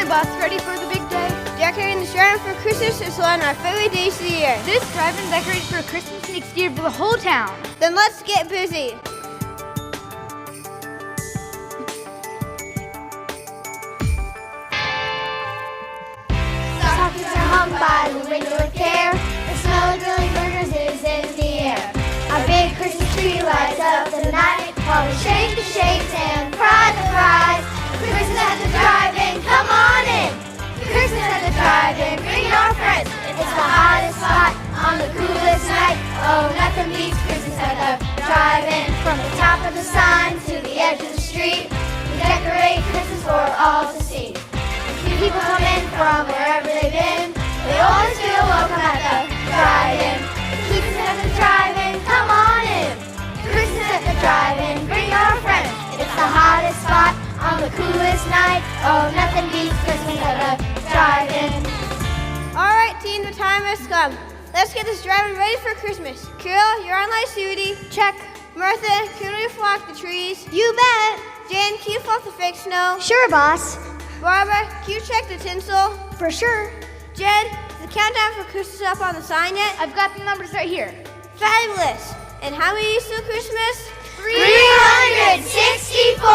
bus, ready for the big day? Decorating the drive-in for Christmas is one of our favorite days of the year. This drive-in decorated for Christmas makes gear for the whole town. Then let's get busy. Stockings are hung by the window with care. The smell of grilling burgers is in the air. Our big Christmas tree lights up the night while we shake the shakes and fry the fries. Christmas at the drive-in, come on in. Christmas at the drive-in, bring your friends. It's the hottest spot on the coolest night. Oh, nothing beats Christmas at the drive-in. From the top of the sign to the edge of the street, we decorate Christmas for all to see. People come in from wherever they've been. They always feel welcome at the drive-in. Christmas at the drive-in, come on in. Christmas at the drive-in, bring your friends. It's the hottest spot on the coolest night. Oh, nothing beats Christmas at the drive-in. All right, team, the time has come. Let's get this drive-in ready for Christmas. Carol, you're on light duty. Check. Martha, can we flock the trees? You bet. Jen, can you flock the fake snow? Sure, boss. Barbara, can you check the tinsel? For sure. Jed, is the countdown for Christmas up on the sign yet? I've got the numbers right here. Fabulous. And how many is till Christmas? 364!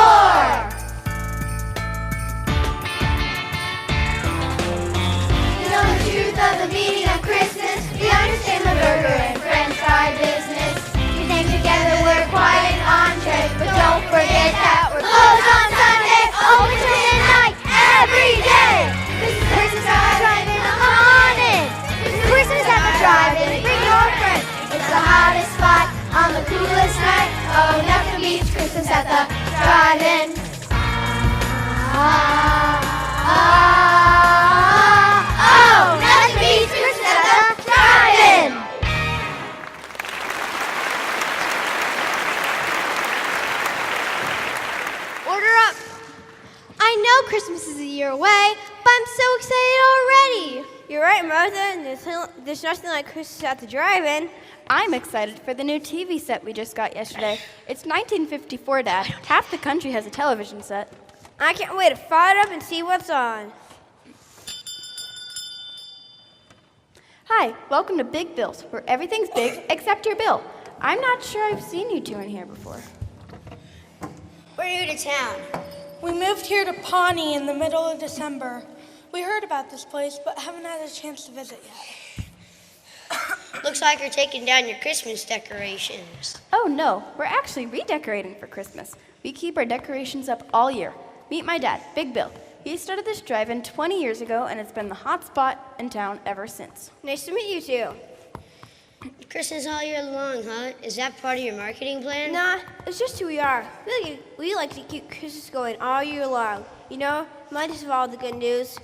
We know the truth of the meaning of Christmas. We understand the burger and French fry business. We think together we're quite an entree, but don't forget that we're closed on Sunday, open till midnight every day. This is Christmas at the drive-in, come on in. This is Christmas at the drive-in, bring your friends. It's the hottest spot on the coolest night. Oh, nothing beats Christmas at the drive-in. Oh, nothing beats Christmas at the drive-in. Order up. I know Christmas is a year away, but I'm so excited already. You're right, Martha. There's nothing like Christmas at the drive-in. I'm excited for the new TV set we just got yesterday. It's 1954, Dad. Half the country has a television set. I can't wait to fire it up and see what's on. Hi, welcome to Big Bill's, where everything's big except your bill. I'm not sure I've seen you two in here before. We're new to town. We moved here to Pawnee in the middle of December. We heard about this place, but haven't had a chance to visit yet. Looks like you're taking down your Christmas decorations. Oh no, we're actually redecorating for Christmas. We keep our decorations up all year. Meet my dad, Big Bill. He started this drive-in 20 years ago, and it's been the hot spot in town ever since. Nice to meet you two. Christmas all year long, huh? Is that part of your marketing plan? Nah, it's just who we are. We like to keep Christmas going all year long. You know, might as well all the good news.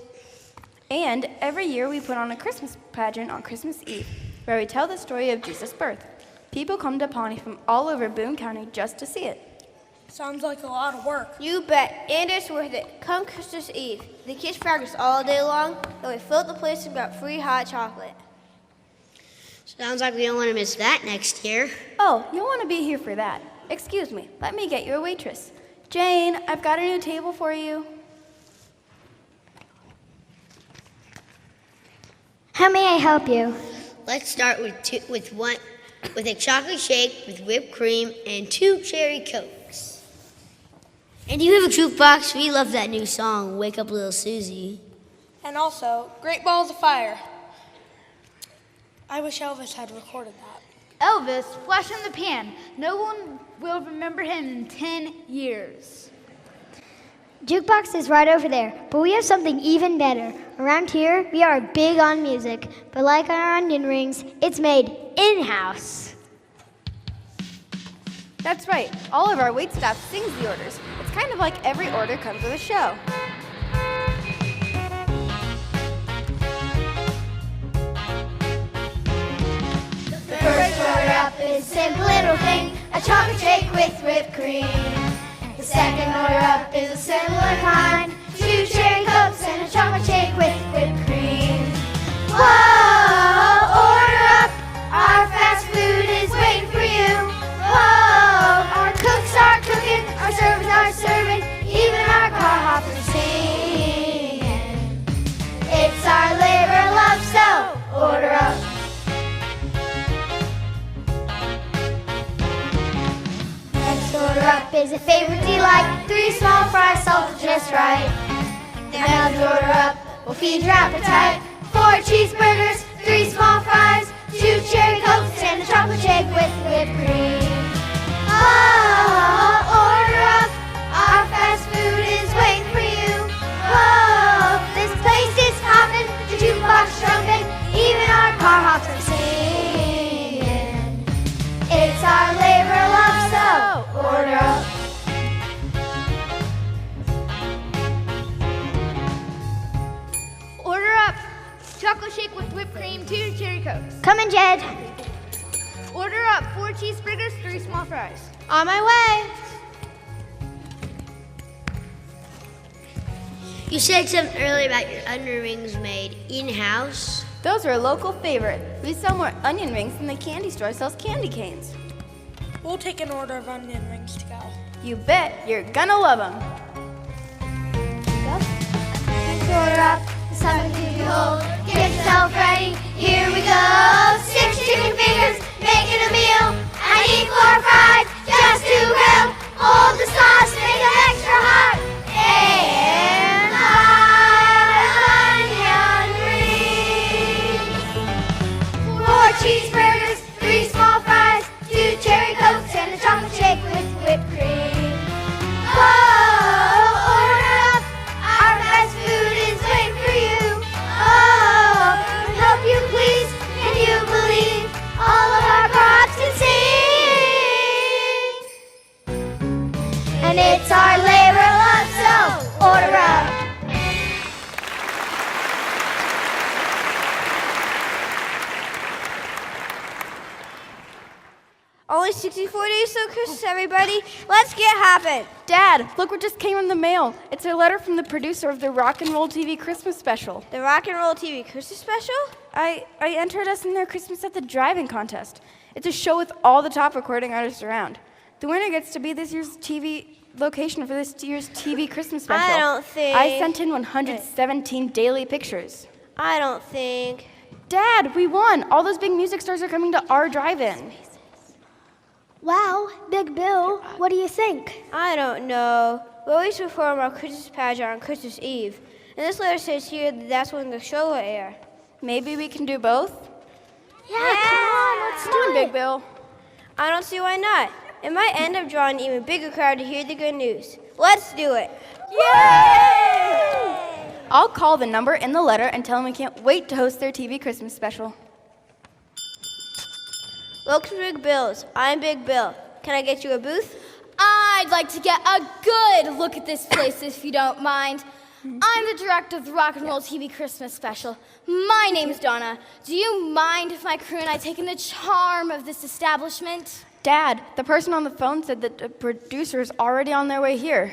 And every year we put on a Christmas pageant on Christmas Eve, where we tell the story of Jesus' birth. People come to Pawnee from all over Boone County just to see it. Sounds like a lot of work. You bet, and it's worth it. Come Christmas Eve. The kids practice all day long, and we filled the place and got free hot chocolate. Sounds like we don't want to miss that next year. Oh, you'll want to be here for that. Excuse me, let me get you a waitress. Jane, I've got a new table for you. How may I help you? Let's start with a chocolate shake with whipped cream and 2 cherry cokes. And you have a jukebox? We love that new song, Wake Up Little Susie. And also, Great Balls of Fire. I wish Elvis had recorded that. Elvis, flash in the pan. No one will remember him in 10 years. Jukebox is right over there, but we have something even better. Around here, we are big on music, but like our onion rings, it's made in-house. That's right, all of our waitstaff sings the orders. It's kind of like every order comes with a show. The first order up is a simple little thing, a chocolate shake with whipped cream. The second order up is a similar kind, 2 cherry cokes and a chocolate shake with whipped cream. Whoa, order up, our fast food is waiting for you. Whoa, our cooks are cooking, our servers are serving, even our car hoppers are singing. up is a favorite delight. 3 small fries, salted just right. Now the order up will feed your appetite. 4 cheeseburgers, 3 small fries, 2 cherry cokes, and a chocolate shake with whipped cream. Oh, order up, our fast food is waiting for you. Oh, this place is hopping, the jukebox jumping, even our car hops are singing. It's our labor of love, so order up. Order up. Chocolate shake with whipped cream, 2 cherry cokes. Coming, Jed. Order up 4 cheeseburgers, 3 small fries. On my way. You said something earlier about your onion rings made in-house. Those are a local favorite. We sell more onion rings than the candy store sells candy canes. We'll take an order of onion rings to go. You bet you're gonna love them. Order up, something to behold. Get yourself ready, here we go. 6 chicken fingers, making a meal. I need 4 fries, just 2 grilled. Hold the sauce, make it extra hot. And onion rings. 4 cheeseburgers, 3 small fries, 2 cherry cokes, and a chocolate shake with whipped cream. Oh, order up, our fast food is waiting for you. Oh, help you please, can you believe all of our crops can sing? And it's our labor of love, so order up. Only 64 days till Christmas, everybody. Let's get hopping. Dad, look what just came in the mail. It's a letter from the producer of the Rock and Roll TV Christmas special. The Rock and Roll TV Christmas special? I entered us in their Christmas at the Drive-In contest. It's a show with all the top recording artists around. The winner gets to be this year's TV location for this year's TV Christmas special. I don't think. I sent in 117 daily pictures. I don't think. Dad, we won. All those big music stars are coming to our drive-in. Wow, Big Bill, what do you think? I don't know. We always perform our Christmas pageant on Christmas Eve. And this letter says here that that's when the show will air. Maybe we can do both? Yeah, come on, let's Come on, Big Bill. I don't see why not. It might end up drawing an even bigger crowd to hear the good news. Let's do it. Yay! I'll call the number in the letter and tell them we can't wait to host their TV Christmas special. Welcome to Big Bill's. I'm Big Bill. Can I get you a booth? I'd like to get a good look at this place if you don't mind. I'm the director of the Rock and Roll TV Christmas special. My name's Donna. Do you mind if my crew and I take in the charm of this establishment? Dad, the person on the phone said that the producer is already on their way here.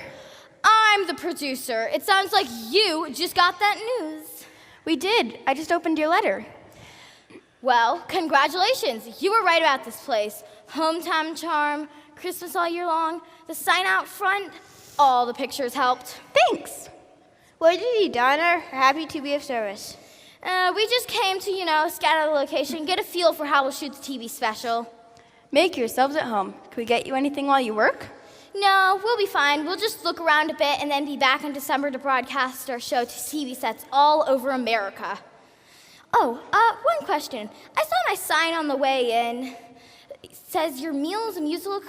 I'm the producer. It sounds like you just got that news. We did. I just opened your letter. Well, congratulations. You were right about this place. Hometown charm, Christmas all year long, the sign out front, all the pictures helped. Thanks. What did you, Donna? Happy to be of service. We just came to, scout out the location, get a feel for how we'll shoot the TV special. Make yourselves at home. Can we get you anything while you work? No, we'll be fine. We'll just look around a bit and then be back in December to broadcast our show to TV sets all over America. Oh, one question. I saw my sign on the way in. It says your meal is a musical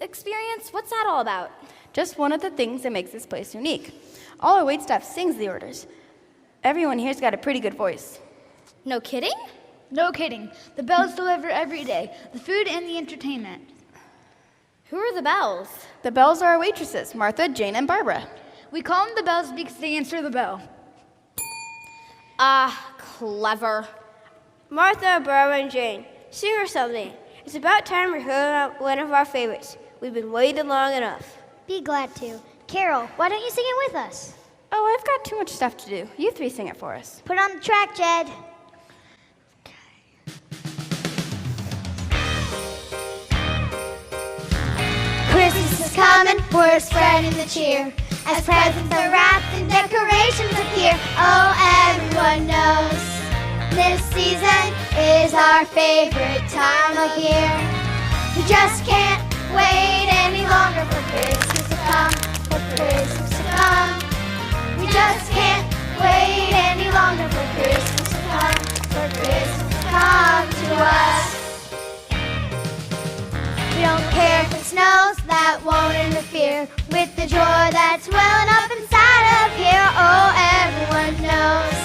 experience. What's that all about? Just one of the things that makes this place unique. All our waitstaff sings the orders. Everyone here's got a pretty good voice. No kidding? No kidding. The bells deliver every day, the food and the entertainment. Who are the bells? The bells are our waitresses, Martha, Jane, and Barbara. We call them the bells because they answer the bell. Clever. Martha, Barbara, and Jane, sing her something. It's about time we heard one of our favorites. We've been waiting long enough. Be glad to. Carol, why don't you sing it with us? Oh, I've got too much stuff to do. You three sing it for us. Put on the track, Jed. Christmas is coming, we're spreading the cheer. As presents are wrapped and decorations appear. Oh, everyone knows this season is our favorite time of year. We just can't wait any longer for here with the joy that's welling up inside of here. Oh, everyone knows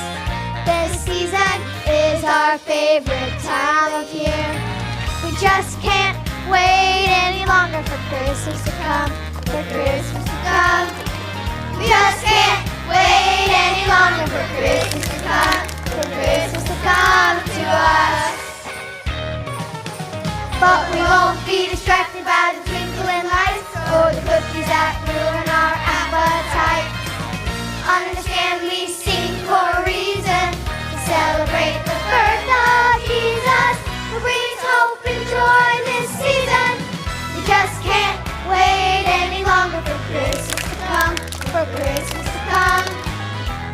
this season is our favorite time of year. We just can't wait any longer for Christmas to come, for Christmas to come. We just can't wait any longer for Christmas to come, for Christmas to come to us. But we won't be distracted by the twinkling lights or the cookies that ruin our appetite. Understand we sing for a reason, to celebrate the birth of Jesus, who brings hope and joy this season. We just can't wait any longer for Christmas to come, for Christmas to come.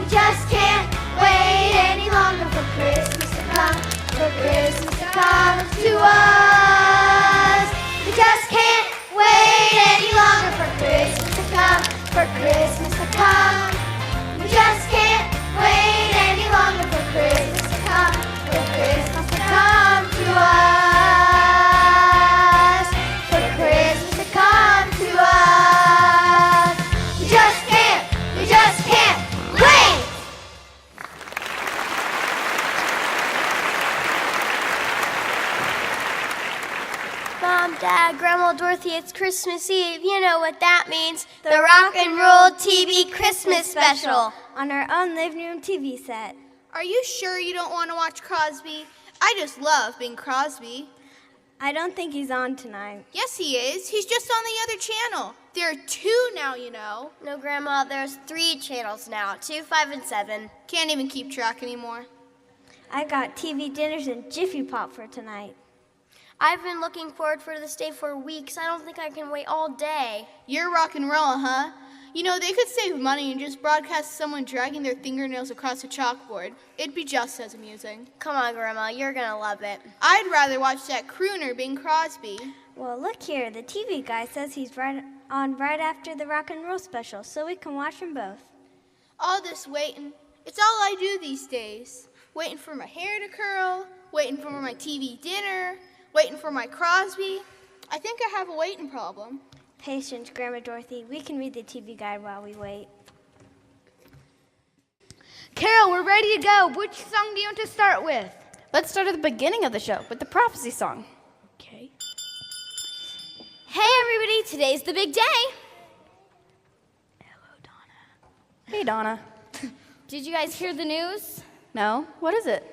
We just can't wait any longer for Christmas to come, for Christmas to come to us. We just can't wait any longer for Christmas to come, for Christmas to come. We just can't wait any longer for Christmas to come, for Christmas to come to us, for Christmas to come to us. We just can't wait. Mom, Dad, Grandma Dorothy, it's Christmas Eve. You know what that means. The Rock and Roll TV Christmas Special on our own living room TV set. Are you sure you don't want to watch Crosby? I just love Bing Crosby. I don't think he's on tonight. Yes, he is. He's just on the other channel. There are 2 now, you know. No, Grandma, there's 3 channels now, 2, 5, and 7. Can't even keep track anymore. I got TV dinners and Jiffy Pop for tonight. I've been looking forward for this day for weeks. I don't think I can wait all day. You're rock and roll, huh? You know, they could save money and just broadcast someone dragging their fingernails across a chalkboard. It'd be just as amusing. Come on, Grandma, you're gonna love it. I'd rather watch that crooner, Bing Crosby. Well, look here. The TV guy says he's right after the rock and roll special, so we can watch them both. All this waiting, it's all I do these days. Waiting for my hair to curl, waiting for my TV dinner, waiting for my Crosby. I think I have a waiting problem. Patience, Grandma Dorothy. We can read the TV guide while we wait. Carol, we're ready to go. Which song do you want to start with? Let's start at the beginning of the show with the prophecy song. Okay. Hey, everybody, today's the big day. Hello, Donna. Hey, Donna. Did you guys hear the news? No? What is it?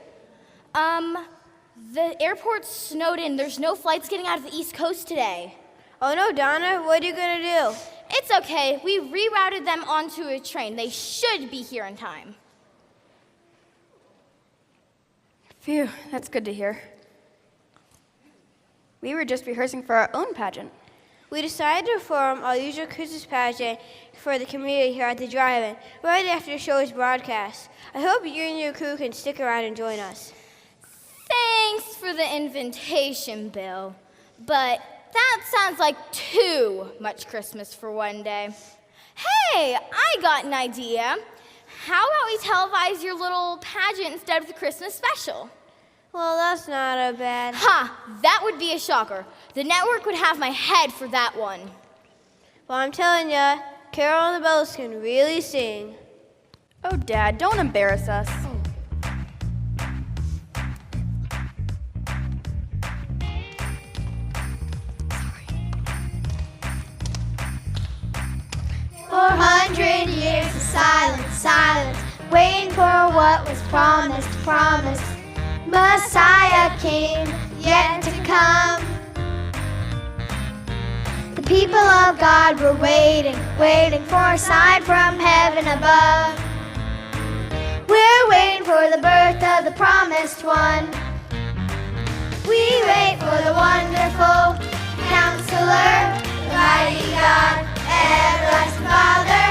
The airport's snowed in. There's no flights getting out of the East Coast today. Oh no, Donna, what are you gonna do? It's okay. We rerouted them onto a train. They should be here in time. Phew, that's good to hear. We were just rehearsing for our own pageant. We decided to perform our usual Christmas pageant for the community here at the drive-in right after the show is broadcast. I hope you and your crew can stick around and join us. Thanks for the invitation, Bill. But that sounds like too much Christmas for one day. Hey, I got an idea. How about we televise your little pageant instead of the Christmas special? Well, that's not a bad... That would be a shocker. The network would have my head for that one. Well, I'm telling ya, Carol and the Bells can really sing. Oh, Dad, don't embarrass us. 400 years of silence, silence, waiting for what was promised, promised. Messiah King, yet to come. The people of God were waiting, waiting for a sign from heaven above. We're waiting for the birth of the promised one. We wait for the wonderful Counselor, the mighty God, everlasting Father.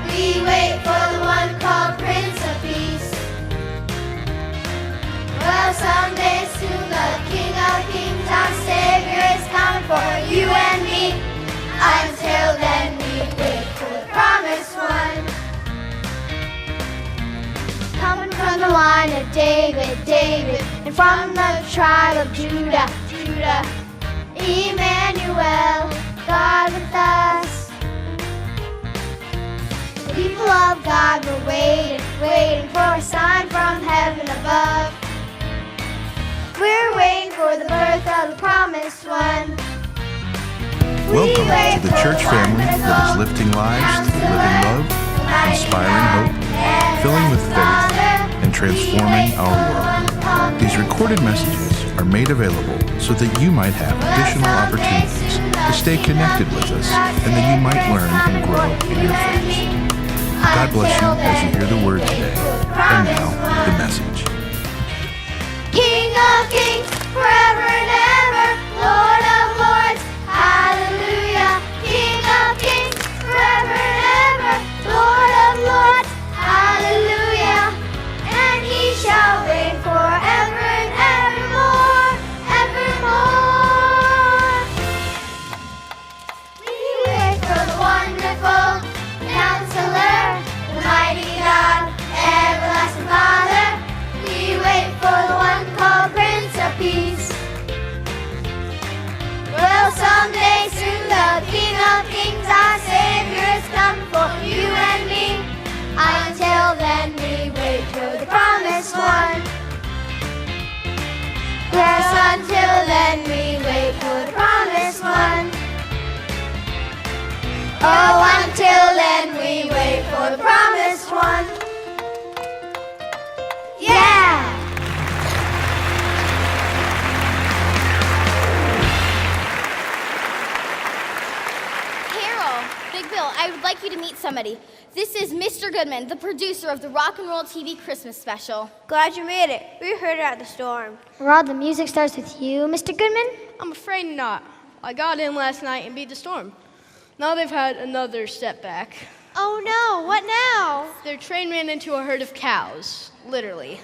We wait for the one called Prince of Peace. Well, someday soon the King of Kings, our Savior, is coming for you and me. Until then we wait for the promised one. Coming from the line of David, David, and from the tribe of Judah, Judah. Emmanuel, God with us. The people of God were waiting for a sign from heaven above. We're waiting for the birth of the promised one. Welcome to the church family that is lifting lives through living love, inspiring hope, filling with faith, and transforming our world. These recorded messages are made available so that you might have additional opportunities to stay connected with us and that you might learn and grow in your faith. God bless you as you hear the word today. And now, the message. King of kings, forever and ever, Lord of lords, hallelujah. King of kings, forever and ever, Lord of lords, hallelujah. And he shall reign forever and evermore, evermore. We wait for the wonderful Counselor, the mighty God, everlasting Father. We wait for the one called Prince of Peace. Well, someday soon the King of Kings, our Savior, is come for you and me. Until then we wait for the promised one. Yes, until then we wait for the promised one. Oh, until then we wait for the promised one. Yeah! Carol, Big Bill, I would like you to meet somebody. This is Mr. Goodman, the producer of the Rock and Roll TV Christmas special. Glad you made it. We heard it at the storm. Rod, the music starts with you, Mr. Goodman? I'm afraid not. I got in last night and beat the storm. Now they've had another setback. Oh no, what now? Their train ran into a herd of cows, literally.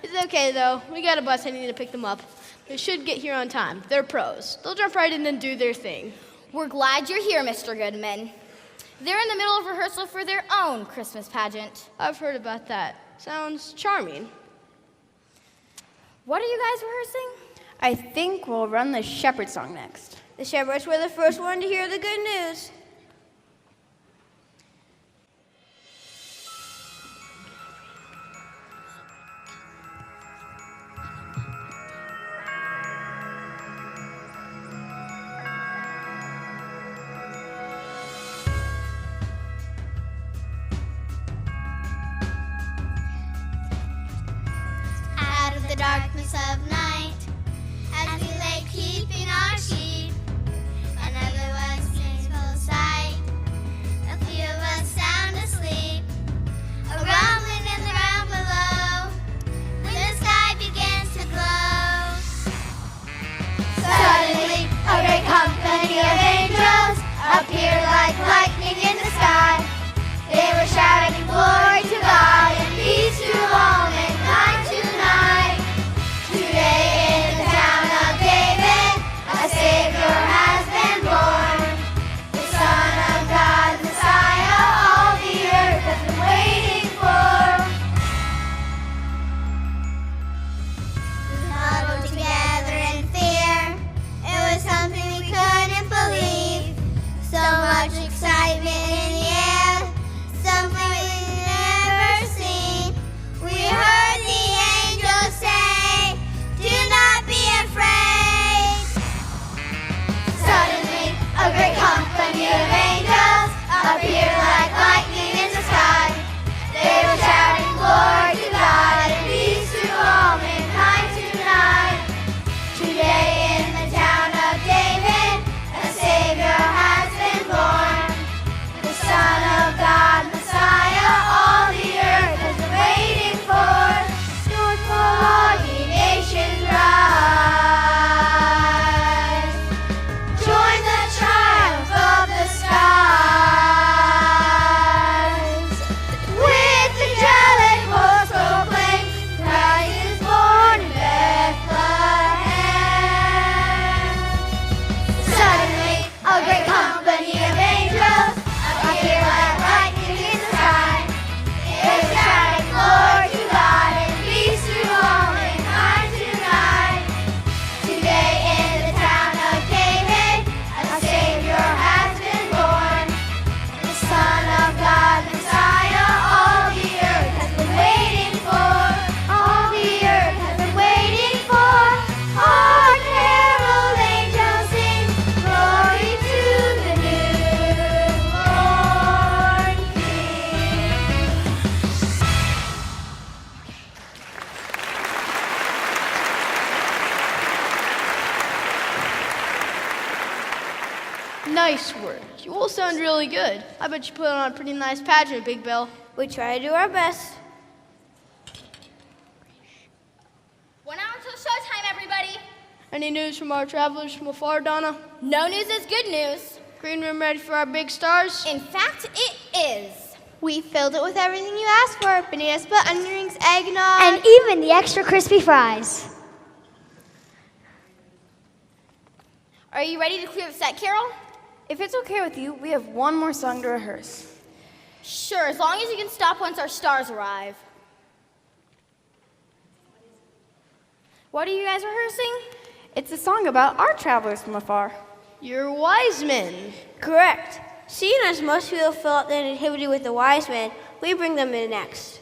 It's okay though, we got a bus I need to pick them up. They should get here on time. They're pros. They'll jump right in and do their thing. We're glad you're here, Mr. Goodman. They're in the middle of rehearsal for their own Christmas pageant. I've heard about that. Sounds charming. What are you guys rehearsing? I think we'll run the shepherd song next. The shepherds were the first one to hear the good news. Out of the darkness of night, as we lay keeping our sheep, another was in full sight. A few of us sound asleep, a rumbling in the ground below, when the sky begins to glow. Suddenly, a great company of angels appeared like lightning in the sky. They were shouting glory to God and peace to all mankind tonight. Today really good. I bet you put on a pretty nice pageant, Big Bill. We try to do our best. 1 hour till showtime, everybody. Any news from our travelers from afar, Donna? No news is good news. Green room ready for our big stars? In fact, it is. We filled it with everything you asked for. Bananas, but onion rings, eggnog. And even the extra crispy fries. Are you ready to clear the set, Carol? If it's okay with you, we have one more song to rehearse. Sure, as long as you can stop once our stars arrive. What are you guys rehearsing? It's a song about our travelers from afar. You're wise men. Correct. Seeing as most people fill out the nativity with the wise men, we bring them in next.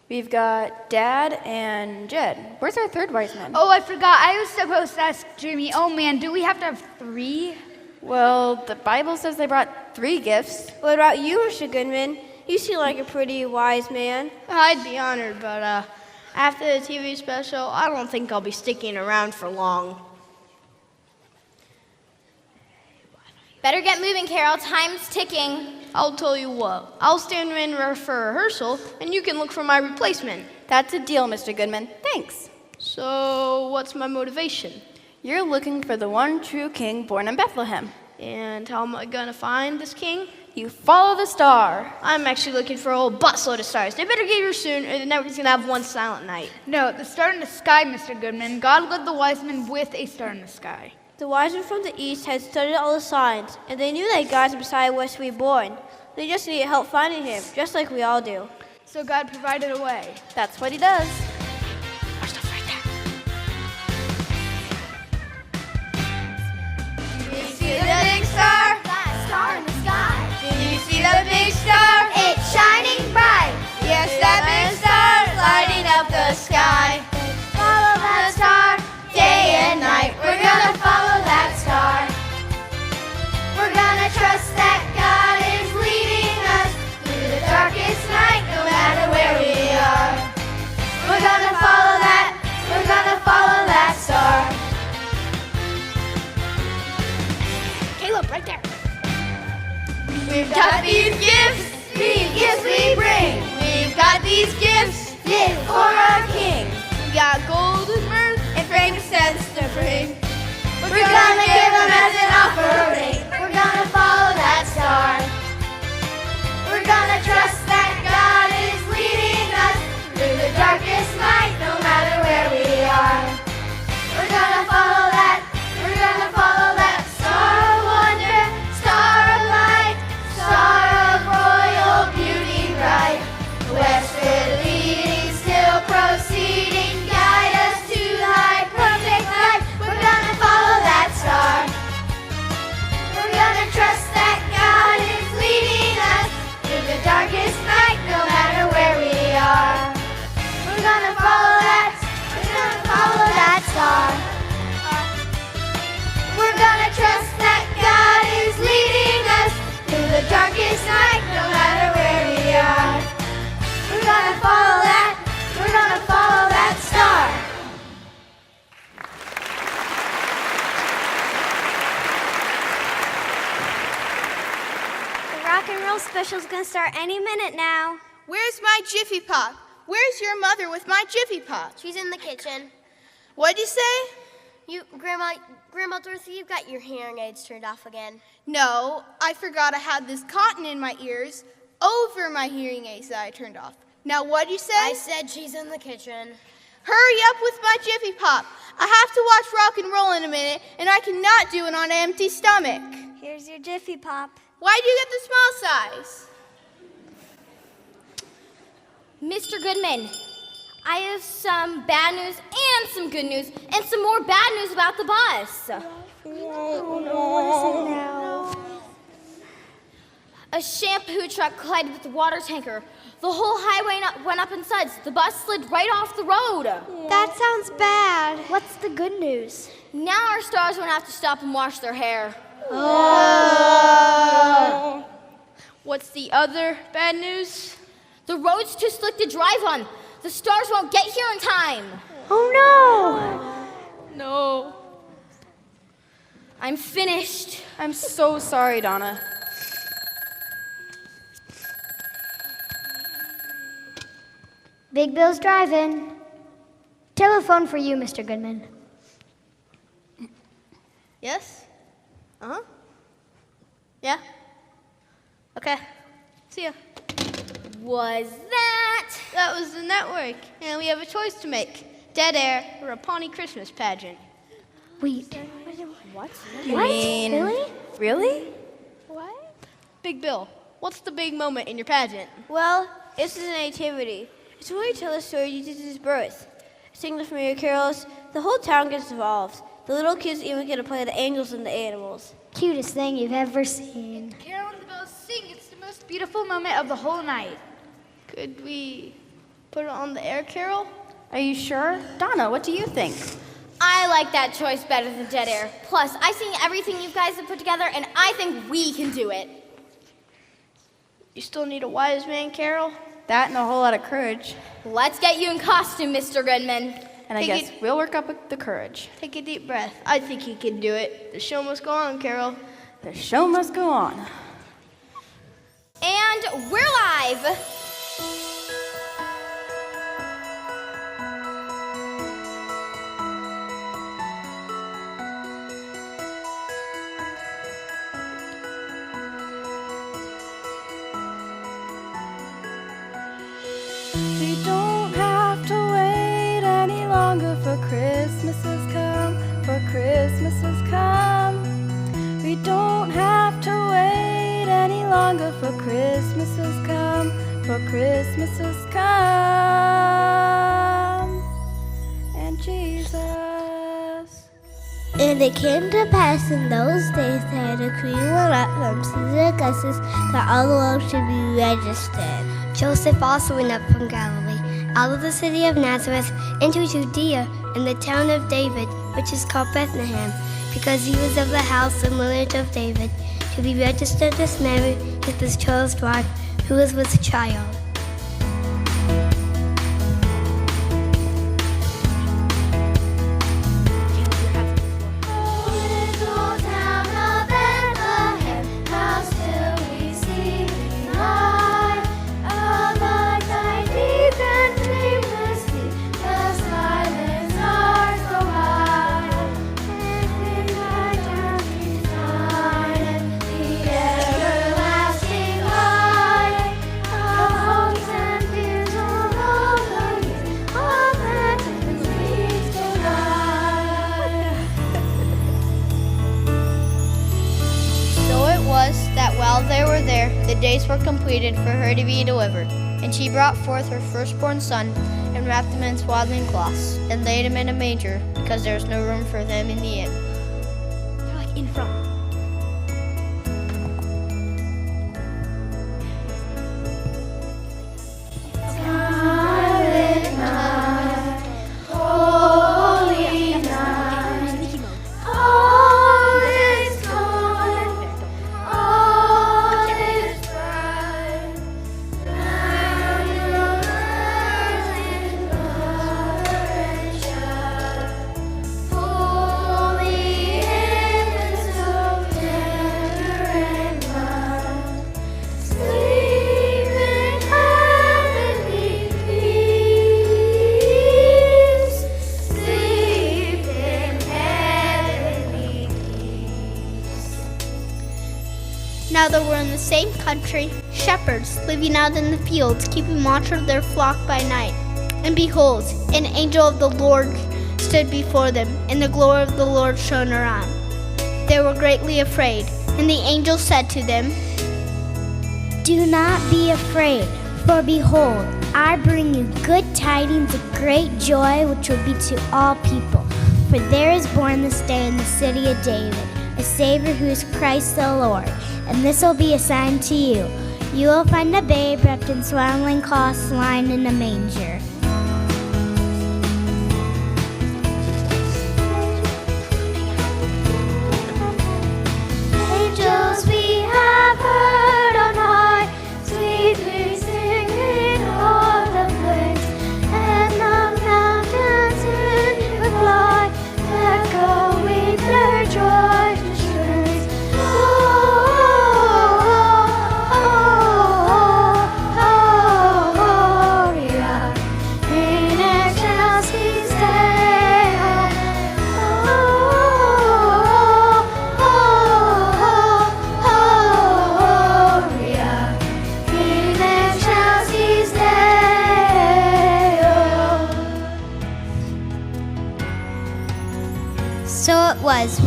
We've got Dad and Jed. Where's our third wise man? Oh, I forgot. I was supposed to ask Jimmy. Oh, man, do we have to have 3? Well, the Bible says they brought 3 gifts. What about you, Mr. Goodman? You seem like a pretty wise man. I'd be honored, but after the TV special, I don't think I'll be sticking around for long. Better get moving, Carol. Time's ticking. I'll tell you what, I'll stand in for rehearsal, and you can look for my replacement. That's a deal, Mr. Goodman. Thanks. So, what's my motivation? You're looking for the one true king born in Bethlehem. And how am I gonna find this king? You follow the star. I'm actually looking for a whole busload of stars. They better get here soon, or then everybody's gonna have one silent night. No, the star in the sky, Mr. Goodman. God led the wise men with a star in the sky. The wise men from the east had studied all the signs, and they knew that God's Messiah was to be born. They just needed help finding him, just like we all do. So God provided a way. That's what he does. Our stuff right there. Did you see the big star? That star in the sky. Did you see the big star? It's shining bright. Yes, that big star's lighting up the sky. Follow that star day and night. We're gonna follow that star. We're gonna trust that God is leading us through the darkest night, no matter where we are. We're gonna follow that. We're gonna follow that star. Caleb, right there. We've got these gifts we bring. We've got these gifts fit for our King. We got gold and myrrh And frankincense to bring. We're gonna give them as an offering. We're gonna follow that star. We're gonna trust that God is leading us through the darkest night, no matter where we are. We're gonna follow that. We're gonna follow that star of wonder, star of light, star of royal beauty bright. Westward leading, still proceeding, guide us to thy perfect light. We're gonna follow that star. We're gonna trust that God is leading us through the darkest night, no matter where we are. We're gonna follow that. We're gonna follow that star. We're gonna trust that God is leading us through the darkest night, no matter where we are. We're gonna follow that. We're gonna follow that star. The rock and roll special is going to start any minute now. Where's my Jiffy Pop? Where's your mother with my Jiffy Pop? She's in the kitchen. What'd you say? Grandma Dorothy, you've got your hearing aids turned off again. No, I forgot I had this cotton in my ears over my hearing aids that I turned off. Now what'd you say? I said she's in the kitchen. Hurry up with my Jiffy Pop. I have to watch rock and roll in a minute, and I cannot do it on an empty stomach. Here's your Jiffy Pop. Why'd you get the small size? Mr. Goodman, I have some bad news and some good news and some more bad news about the bus. A shampoo truck collided with the water tanker. The whole highway went up in suds. The bus slid right off the road. That sounds bad. What's the good news? Now our stars won't have to stop and wash their hair. What's the other bad news? The road's too slick to drive on. The stars won't get here in time. Oh, no. No. I'm finished. I'm so sorry, Donna. Big Bill's driving. Telephone for you, Mr. Goodman. Yes? Uh-huh. Yeah? Okay. See ya. Was that? That was the network, and we have a choice to make. Dead air or a Pawnee Christmas pageant. Wait. What? Really? What? Big Bill, what's the big moment in your pageant? Well, it's the nativity. It's where we tell the story of Jesus' birth. Sing the familiar carols. The whole town gets involved. The little kids even get to play the angels and the animals. Cutest thing you've ever seen. Carol and the bells sing. It's the most beautiful moment of the whole night. Could we put it on the air, Carol? Are you sure? Donna, what do you think? I like that choice better than dead air. Plus, I've seen everything you guys have put together, and I think we can do it. You still need a wise man, Carol? That and a whole lot of courage. Let's get you in costume, Mr. Goodman. And I guess we'll work up the courage. Take a deep breath. I think you can do it. The show must go on, Carol. The show must go on. And we're live. We don't have to wait any longer for Christmas has come, for Christmas has come. We don't have to wait any longer for Christmas has come, for Christmas has come. And Jesus. And it came to pass in those days that a decree went up from Caesar Augustus that all the world should be registered. Joseph also went up from Galilee, out of the city of Nazareth, into Judea, in the town of David, which is called Bethlehem, because he was of the house and lineage of David, to be registered as Mary, his betrothed wife, who was with child. While they were there, the days were completed for her to be delivered. And she brought forth her firstborn son, and wrapped him in swaddling cloths, and laid him in a manger, because there was no room for them in the inn. They're like in front. Now that we're in the same country, shepherds living out in the fields, keeping watch of their flock by night. And behold, an angel of the Lord stood before them, and the glory of the Lord shone around. They were greatly afraid, and the angel said to them, Do not be afraid, for behold, I bring you good tidings of great joy, which will be to all people. For there is born this day in the city of David a Savior who is Christ the Lord. And this will be a sign to you. You will find a babe wrapped in swaddling cloths, lying in a manger. Angels we have heard on high, sweetly singing all the plains, and the mountains in reply, echoing their joy to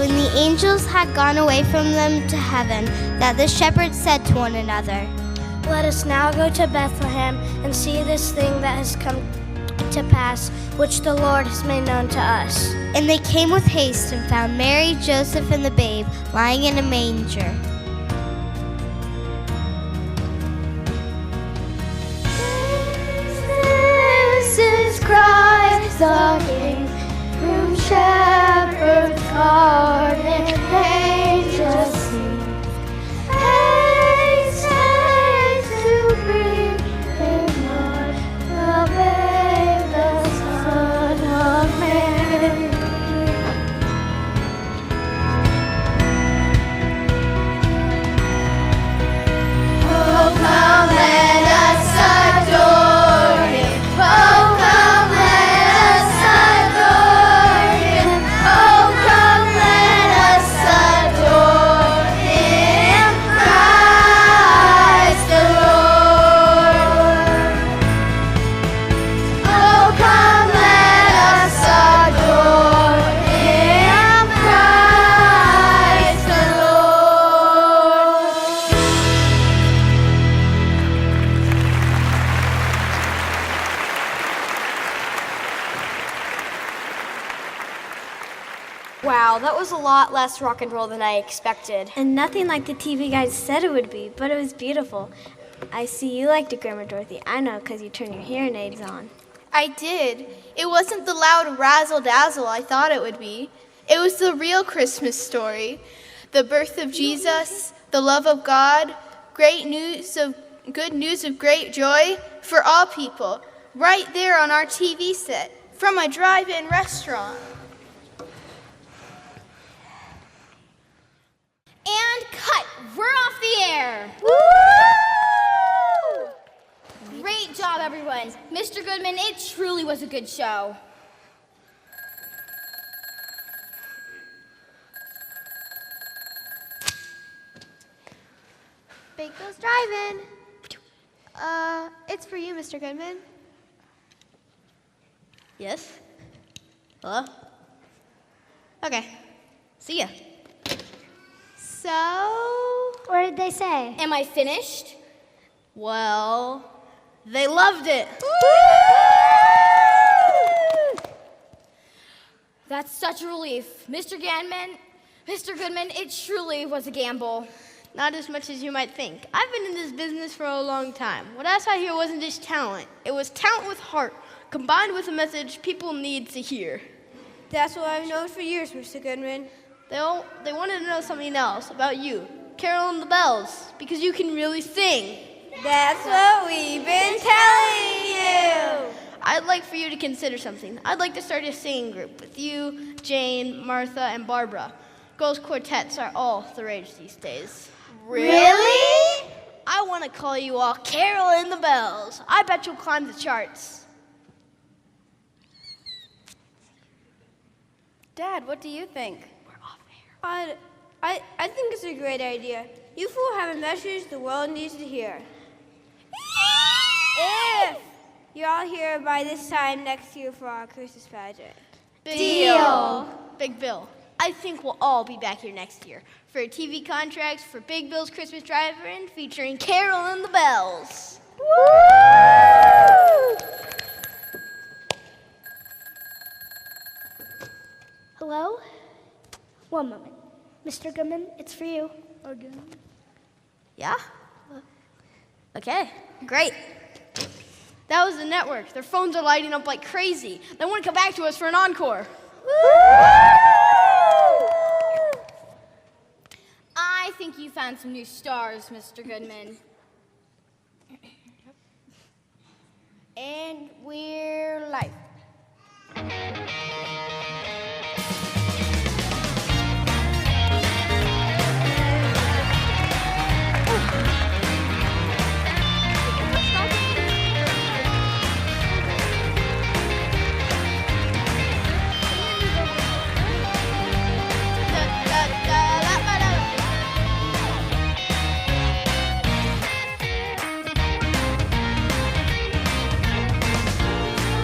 when the angels had gone away from them to heaven, that the shepherds said to one another, Let us now go to Bethlehem and see this thing that has come to pass, which the Lord has made known to us. And they came with haste and found Mary, Joseph, and the babe lying in a manger. This is Christ the King, whom shepherds guard and angels sing. Haste, haste to bring him Lord, the babe, the Son of Mary. Oh, come, let us adore him. Oh, come, let us adore him. Oh, come, let us adore him, Christ the Lord. Oh, come, let us adore him, Christ the Lord. Wow, that was a lot less rock and roll than I expected. And nothing like the TV guys said it would be, but it was beautiful. I see you liked it, Grandma Dorothy. I know, because you turned your hearing aids on. I did. It wasn't the loud razzle-dazzle I thought it would be. It was the real Christmas story. The birth of Jesus, the love of God, good news of great joy for all people, right there on our TV set, from a drive-in restaurant. And cut! We're off the air! Woo! Great job, everyone. Mr. Goodman, it truly was a good show. Big Bill's Drive-In. It's for you, Mr. Goodman. Yes? Hello? Okay. See ya. So, what did they say? Am I finished? Well, they loved it. That's such a relief. Mr. Goodman, it truly was a gamble. Not as much as you might think. I've been in this business for a long time. What I saw here wasn't just talent. It was talent with heart, combined with a message people need to hear. That's what I've known for years, Mr. Goodman. They wanted to know something else about you, Carol and the Bells, because you can really sing. That's what we've been telling you. I'd like for you to consider something. I'd like to start a singing group with you, Jane, Martha, and Barbara. Girls' quartets are all the rage these days. Really? I want to call you all Carol and the Bells. I bet you'll climb the charts. Dad, what do you think? I think it's a great idea. You four have a message the world needs to hear. If you're all here by this time next year for our Christmas pageant. Deal. Big Bill, I think we'll all be back here next year for TV contracts for Big Bill's Christmas Drive-In featuring Carol and the Bells. Woo! Hello? One moment. Mr. Goodman, it's for you. Again. Yeah? Okay, great. That was the network. Their phones are lighting up like crazy. They want to come back to us for an encore. I think you found some new stars, Mr. Goodman. And we're live.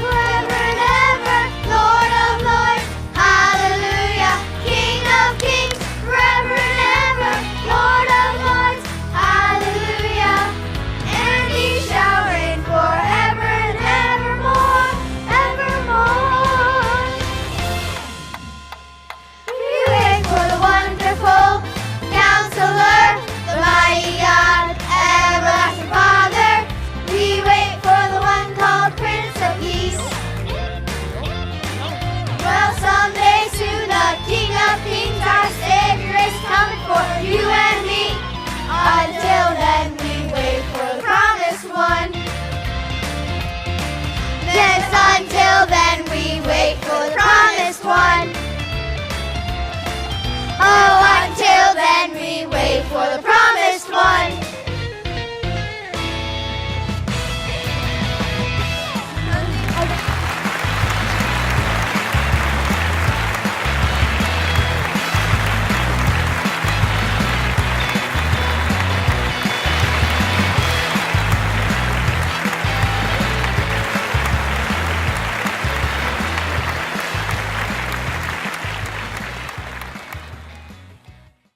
Forever and ever, Lord of Lords, one.